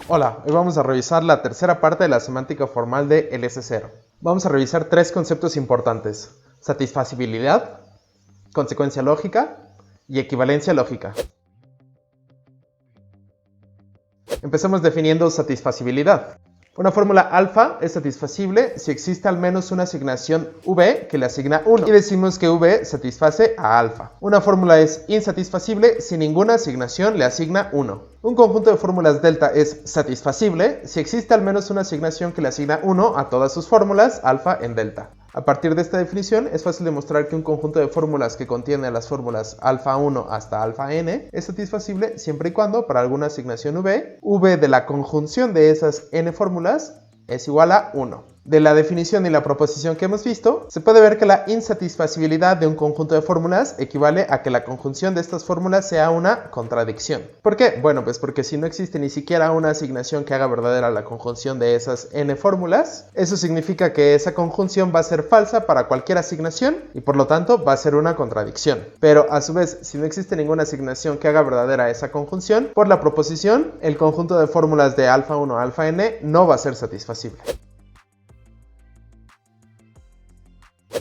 Hola, hoy vamos a revisar la tercera parte de la semántica formal de LS0. Vamos a revisar tres conceptos importantes: satisfacibilidad, consecuencia lógica y equivalencia lógica. Empecemos definiendo satisfacibilidad. Una fórmula alfa es satisfacible si existe al menos una asignación v que le asigna 1 y decimos que v satisface a alfa. Una fórmula es insatisfacible si ninguna asignación le asigna 1. Un conjunto de fórmulas delta es satisfacible si existe al menos una asignación que le asigna 1 a todas sus fórmulas alfa en delta. A partir de esta definición es fácil demostrar que un conjunto de fórmulas que contiene las fórmulas alfa 1 hasta alfa n es satisfacible siempre y cuando para alguna asignación v de la conjunción de esas n fórmulas es igual a 1. De la definición y la proposición que hemos visto, se puede ver que la insatisfacibilidad de un conjunto de fórmulas equivale a que la conjunción de estas fórmulas sea una contradicción. ¿Por qué? Bueno, pues porque si no existe ni siquiera una asignación que haga verdadera la conjunción de esas n fórmulas, eso significa que esa conjunción va a ser falsa para cualquier asignación y por lo tanto va a ser una contradicción. Pero a su vez, si no existe ninguna asignación que haga verdadera esa conjunción, por la proposición, el conjunto de fórmulas de alfa 1 a alfa n no va a ser satisfacible.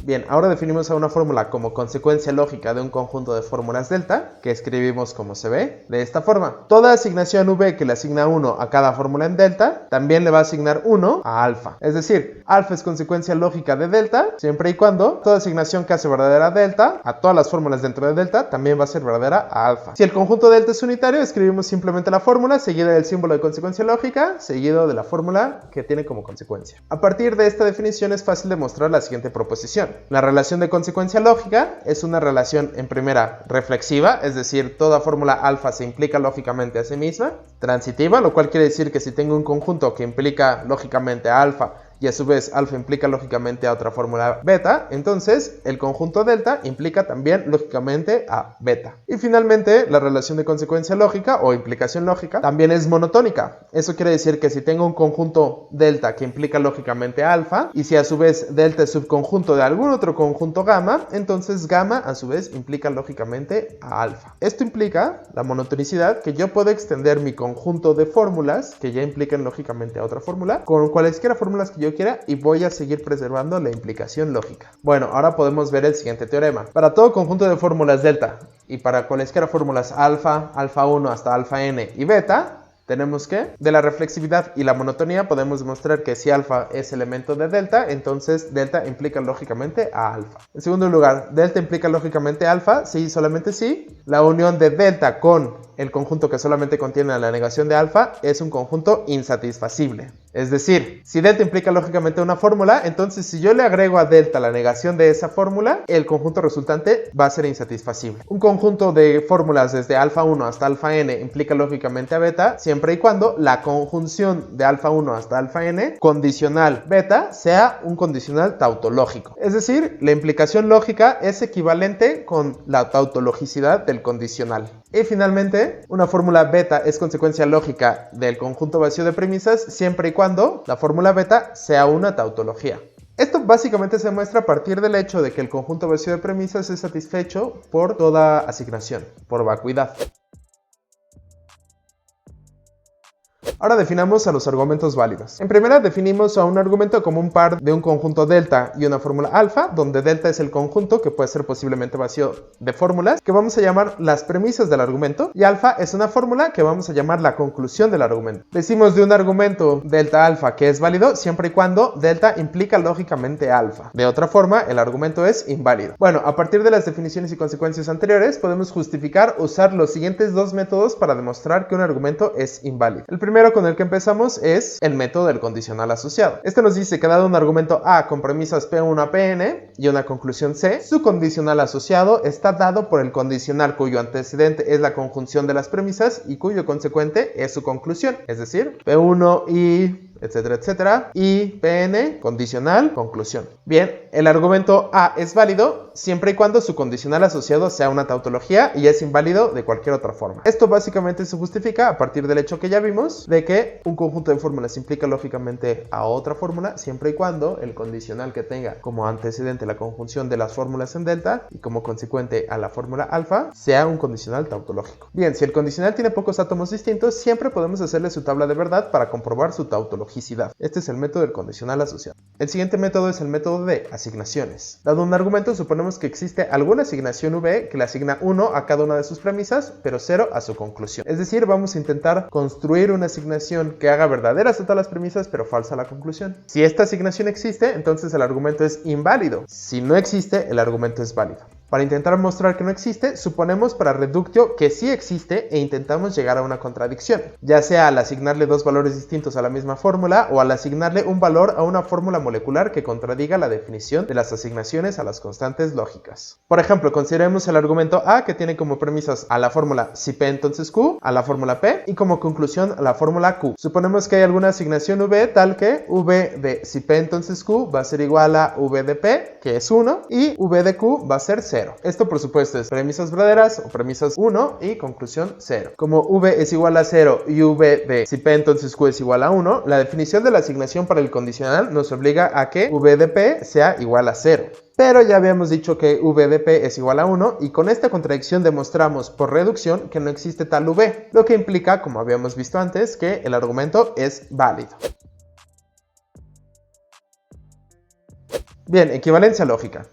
Bien, ahora definimos a una fórmula como consecuencia lógica de un conjunto de fórmulas delta, que escribimos como se ve, de esta forma. Toda asignación v que le asigna 1 a cada fórmula en delta, también le va a asignar 1 a alfa. Es decir, alfa es consecuencia lógica de delta, siempre y cuando toda asignación que hace verdadera delta a todas las fórmulas dentro de delta, también va a ser verdadera a alfa. Si el conjunto delta es unitario, escribimos simplemente la fórmula, seguida del símbolo de consecuencia lógica, seguido de la fórmula que tiene como consecuencia. A partir de esta definición es fácil demostrar la siguiente proposición. La relación de consecuencia lógica es una relación en primera reflexiva, es decir, toda fórmula alfa se implica lógicamente a sí misma, transitiva, lo cual quiere decir que si tengo un conjunto que implica lógicamente a alfa y a su vez alfa implica lógicamente a otra fórmula beta, entonces el conjunto delta implica también lógicamente a beta. Y finalmente, la relación de consecuencia lógica o implicación lógica también es monotónica. Eso quiere decir que si tengo un conjunto delta que implica lógicamente a alfa y si a su vez delta es subconjunto de algún otro conjunto gamma, entonces gamma a su vez implica lógicamente a alfa. Esto implica la monotonicidad, que yo puedo extender mi conjunto de fórmulas que ya implican lógicamente a otra fórmula con cualesquiera fórmulas que yo quiera y voy a seguir preservando la implicación lógica. Bueno, ahora podemos ver el siguiente teorema. Para todo conjunto de fórmulas delta y para cualesquiera fórmulas alfa, alfa 1 hasta alfa n y beta, tenemos que, de la reflexividad y la monotonía, podemos demostrar que si alfa es elemento de delta, entonces delta implica lógicamente a alfa. En segundo lugar, delta implica lógicamente alfa, si y solamente si la unión de delta con el conjunto que solamente contiene la negación de alfa es un conjunto insatisfacible. Es decir, si delta implica lógicamente una fórmula, entonces si yo le agrego a delta la negación de esa fórmula, el conjunto resultante va a ser insatisfacible. Un conjunto de fórmulas desde alfa 1 hasta alfa n implica lógicamente a beta, siempre y cuando la conjunción de alfa 1 hasta alfa n condicional beta sea un condicional tautológico. Es decir, la implicación lógica es equivalente con la tautologicidad del condicional. Y finalmente, una fórmula beta es consecuencia lógica del conjunto vacío de premisas siempre y cuando la fórmula beta sea una tautología. Esto básicamente se muestra a partir del hecho de que el conjunto vacío de premisas es satisfecho por toda asignación, por vacuidad. Ahora definamos a los argumentos válidos. En primera definimos a un argumento como un par de un conjunto delta y una fórmula alfa, donde delta es el conjunto, que puede ser posiblemente vacío, de fórmulas, que vamos a llamar las premisas del argumento, y alfa es una fórmula que vamos a llamar la conclusión del argumento. Decimos de un argumento delta alfa que es válido siempre y cuando delta implica lógicamente alfa. De otra forma, el argumento es inválido. Bueno, a partir de las definiciones y consecuencias anteriores, podemos justificar usar los siguientes dos métodos para demostrar que un argumento es inválido. El primero con el que empezamos es el método del condicional asociado. Este nos dice que dado un argumento A con premisas P1 a Pn y una conclusión C, su condicional asociado está dado por el condicional cuyo antecedente es la conjunción de las premisas y cuyo consecuente es su conclusión, es decir, P1 y etcétera, etcétera. Y PN, condicional, conclusión. Bien, el argumento A es válido siempre y cuando su condicional asociado sea una tautología y es inválido de cualquier otra forma. Esto básicamente se justifica a partir del hecho que ya vimos de que un conjunto de fórmulas implica lógicamente a otra fórmula siempre y cuando el condicional que tenga como antecedente la conjunción de las fórmulas en delta y como consecuente a la fórmula alfa sea un condicional tautológico. Bien, si el condicional tiene pocos átomos distintos, siempre podemos hacerle su tabla de verdad para comprobar su tautologicidad. Este es el método del condicional asociado. El siguiente método es el método de asignaciones. Dado un argumento, suponemos que existe alguna asignación V que le asigna 1 a cada una de sus premisas, pero 0 a su conclusión. Es decir, vamos a intentar construir una asignación que haga verdaderas a todas las premisas, pero falsa a la conclusión. Si esta asignación existe, entonces el argumento es inválido. Si no existe, el argumento es válido. Para intentar mostrar que no existe, suponemos para reductio que sí existe e intentamos llegar a una contradicción, ya sea al asignarle dos valores distintos a la misma fórmula o al asignarle un valor a una fórmula molecular que contradiga la definición de las asignaciones a las constantes lógicas. Por ejemplo, consideremos el argumento A que tiene como premisas a la fórmula si P entonces Q, a la fórmula P y como conclusión a la fórmula Q. Suponemos que hay alguna asignación V tal que V de si P entonces Q va a ser igual a V de P, que es 1, y V de Q va a ser 0. Esto por supuesto es premisas verdaderas o premisas 1 y conclusión 0. Como V es igual a 0 y V de si P entonces Q es igual a 1, la definición de la asignación para el condicional nos obliga a que V de P sea igual a 0. Pero ya habíamos dicho que V de P es igual a 1 y con esta contradicción demostramos por reducción que no existe tal V, lo que implica, como habíamos visto antes, que el argumento es válido. Bien, equivalencia lógica.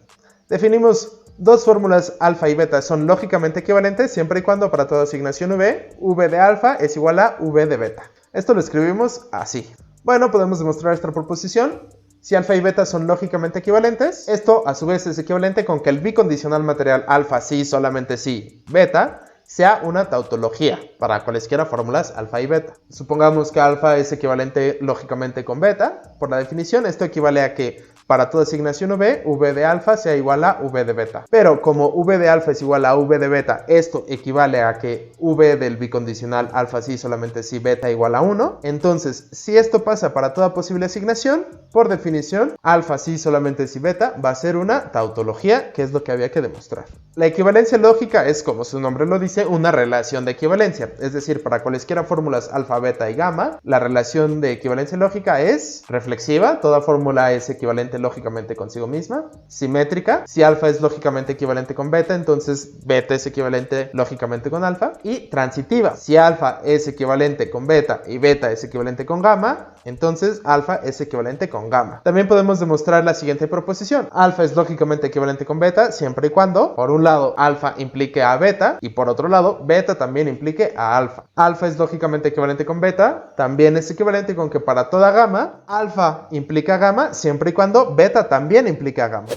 Definimos dos fórmulas alfa y beta son lógicamente equivalentes siempre y cuando para toda asignación V de alfa es igual a V de beta. Esto lo escribimos así. Bueno, podemos demostrar esta proposición. Si alfa y beta son lógicamente equivalentes, esto a su vez es equivalente con que el bicondicional material alfa sí, solamente sí, beta, sea una tautología para cualesquiera fórmulas alfa y beta. Supongamos que alfa es equivalente lógicamente con beta. Por la definición, esto equivale a que para toda asignación V de alfa sea igual a V de beta. Pero como V de alfa es igual a V de beta, esto equivale a que V del bicondicional alfa sí, solamente sí, beta igual a 1. Entonces, si esto pasa para toda posible asignación, por definición, alfa sí, solamente sí, beta va a ser una tautología, que es lo que había que demostrar. La equivalencia lógica es, como su nombre lo dice, una relación de equivalencia. Es decir, para cualesquiera fórmulas alfa, beta y gamma, la relación de equivalencia lógica es reflexiva. Toda fórmula es equivalente lógicamente consigo misma. Simétrica. Si alfa es lógicamente equivalente con beta, entonces beta es equivalente lógicamente con alfa. Y transitiva. Si alfa es equivalente con beta y beta es equivalente con gamma, entonces alfa es equivalente con gamma. También podemos demostrar la siguiente proposición. Alfa es lógicamente equivalente con beta siempre y cuando, por un lado, alfa implique a beta y por otro lado, beta también implique a alfa. Alfa es lógicamente equivalente con beta, también es equivalente con que para toda gamma, alfa implica gamma siempre y cuando beta también implica gamma.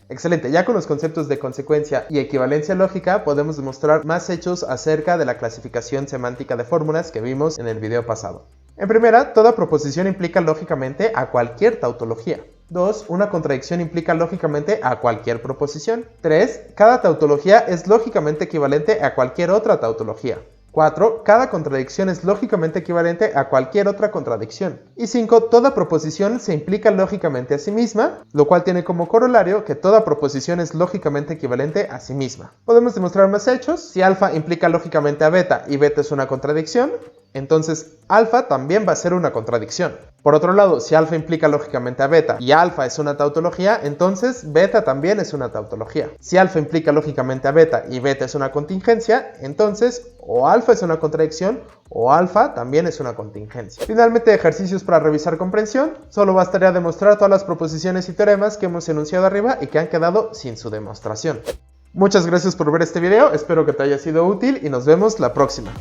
Excelente, ya con los conceptos de consecuencia y equivalencia lógica podemos demostrar más hechos acerca de la clasificación semántica de fórmulas que vimos en el video pasado. En primera, toda proposición implica lógicamente a cualquier tautología. 2. Una contradicción implica lógicamente a cualquier proposición. 3. Cada tautología es lógicamente equivalente a cualquier otra tautología. 4. Cada contradicción es lógicamente equivalente a cualquier otra contradicción. Y 5. Toda proposición se implica lógicamente a sí misma, lo cual tiene como corolario que toda proposición es lógicamente equivalente a sí misma. Podemos demostrar más hechos. Si alfa implica lógicamente a beta y beta es una contradicción, entonces alfa también va a ser una contradicción. Por otro lado, si alfa implica lógicamente a beta y alfa es una tautología, entonces beta también es una tautología. Si alfa implica lógicamente a beta y beta es una contingencia, entonces o alfa es una contradicción o alfa también es una contingencia. Finalmente, ejercicios para revisar comprensión. Solo bastaría demostrar todas las proposiciones y teoremas que hemos enunciado arriba y que han quedado sin su demostración. Muchas gracias por ver este video, espero que te haya sido útil y nos vemos la próxima.